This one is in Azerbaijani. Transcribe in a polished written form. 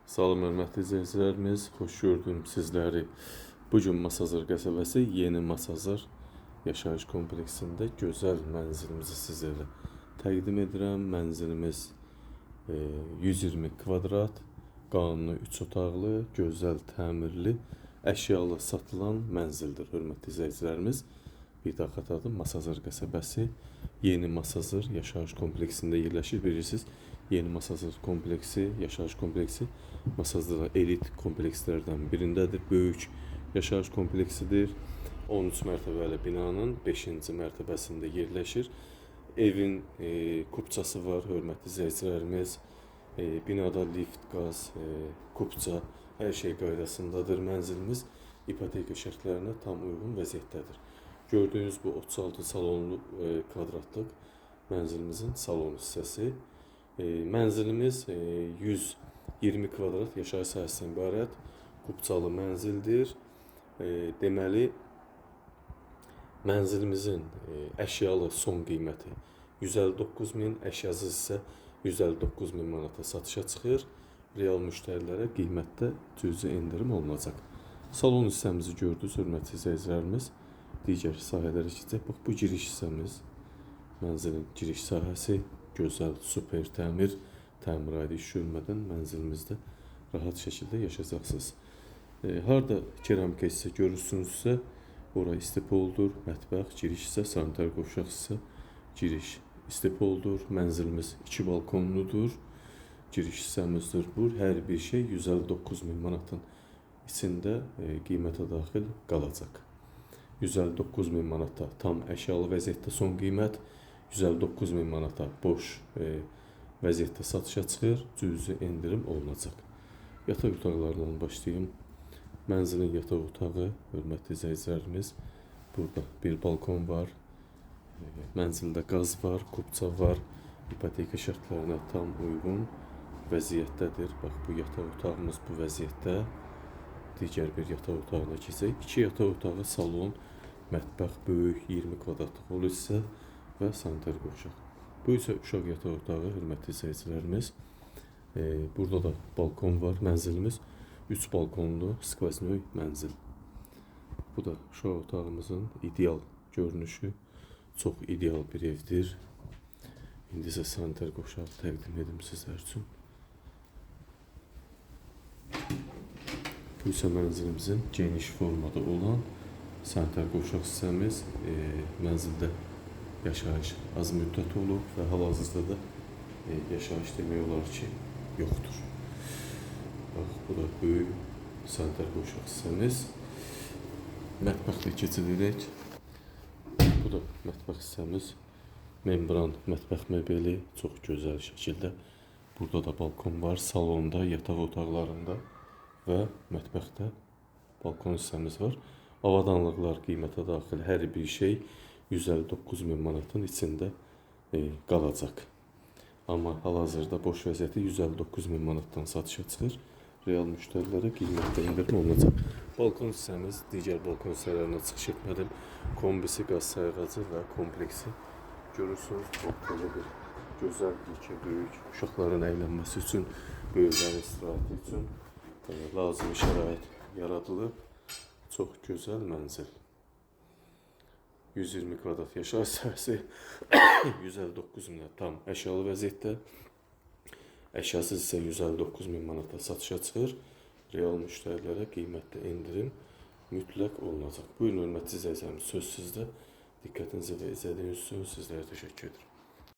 Salam hörmətli izləyicilərimiz, xoş gördüm sizləri. Bugün Masazır qəsəbəsi Yeni Masazır yaşayış kompleksində gözəl mənzilimizi sizlərə təqdim edirəm. Mənzilimiz 120 kvadrat, qanuni 3 otaqlı, gözəl təmirli, əşyalı satılan mənzildir hörmətli izləyicilərimiz. Bir daha xatırladım, Masazır qəsəbəsi Yeni Masazır yaşayış kompleksində yerləşir. Bilirsiniz, Yeni Masazır kompleksi, yaşayış kompleksi Masazırda elit komplekslərdən birindədir. Böyük yaşayış kompleksidir. 13 mərtəbəli binanın 5-ci mərtəbəsində yerləşir. Evin kupçası var, hörmətli izləyicilərimiz. Binada lift, qaz, kupça, hər şey qaydasındadır. Mənzilimiz ipoteka şərtlərinə tam uyğun vəziyyətdədir. Gördüyünüz bu 36 salonlu kvadratlıq mənzilimizin salon hissəsi. Mənzilimiz 120 kvadrat yaşayış sahəsindən ibarət kupçalı mənzildir. Deməli, mənzilimizin əşyalı son qiyməti 159.000, əşyasız isə 159.000 manata satışa çıxır. Real müştərilərə qiymətdə cüzi endirim olunacaq. Salon hissəmizi gördünüz, hörmətli izləyicilərimiz. Digər sahələrə keçək. Bax, bu giriş hissəmiz, mənzilin giriş sahəsi. Gözəl, super təmir, təmiraydı iş görmədən mənzilimizdə rahat şəkildə yaşayacaqsınız. Harda keramika hissə görürsünüzsə, ora istipoldur, mətbəx, giriş hissə, sanitar qovşaq hissə, giriş istipoldur. Mənzilimiz 2 balkonludur, giriş hissəmizdir bu. Hər bir şey 159.000 manatın içində qiymətə daxil qalacaq. 159.000 manata tam əşyalı vəziyyətdə son qiymət, 159.000 manata boş vəziyyətdə satışa çıxır, cüzi endirim olunacaq. Yataq otaqlarından başlayayım. Mənzilin yataq otağı, hörmətli izləyicilərimiz, burada bir balkon var, mənzildə qaz var, kupça var, ipoteka şərtlərinə tam uyğun vəziyyətdədir. Bax, bu yataq otağımız bu vəziyyətdə. Digər bir yataq otağına keçək. 2 yataq otağı, salon, mətbəx, böyük 20 kvadratlıq hol hissə və sanitar qovşaq. Bu isə uşaq yataq otağı, hörmətli izləyicilərimiz. Burada da balkon var. Mənzilimiz 3 balkonlu skvoznoy mənzil. Bu da uşaq otağımızın ideal görünüşü. Çox ideal bir evdir. İndi isə sanitar qovşağı təqdim edim sizlər üçün. Bu isə mənzilimizin geniş formada olan sanitar qovşaq hissəmiz. Mənzildə yaşayış az müddət olub və hal-hazırda da yaşayış demək olar ki, yoxdur. Bax, bu da böyük sanitar qovşaq hissəmiz. Mətbəxlə keçirik. Bu da mətbəx hissəmiz. Membran mətbəx mebeli çox gözəl şəkildə. Burada da balkon var. Salonda, yataq otaqlarında və mətbəxdə balkon hissəmiz var. Avadanlıqlar qiymətə daxil hər bir şey 159.000 manatın içində qalacaq. Amma hal-hazırda boş vəziyyəti 159.000 manatdan satışa çıxır. Real müştərilərə qiymətdə endirim olunacaq. Balkon hissəmiz, digər balkon hissələrinə çıxış etmədim. Kombisi, qaz sayğacı və kompleksi görürsünüz. Belə bir gözəl, yekə, böyük uşaqların əylənməsi üçün, böyüklərin istirahəti üçün lazımi şərait yaradılıb. Çox gözəl mənzil. 120 kvadrat yaşayış sahəsi, 159.000 tam əşyalı vəziyyətdə, əşyasız isə 159.000 manata satışa çıxır. Real müştərilərə qiymətdə endirim mütləq olunacaq. Buyurun hörmətli izləyicilərimiz, söz sizdə. Diqqətinizi və izlədiyiniz üçün sizlərə təşəkkür edirəm.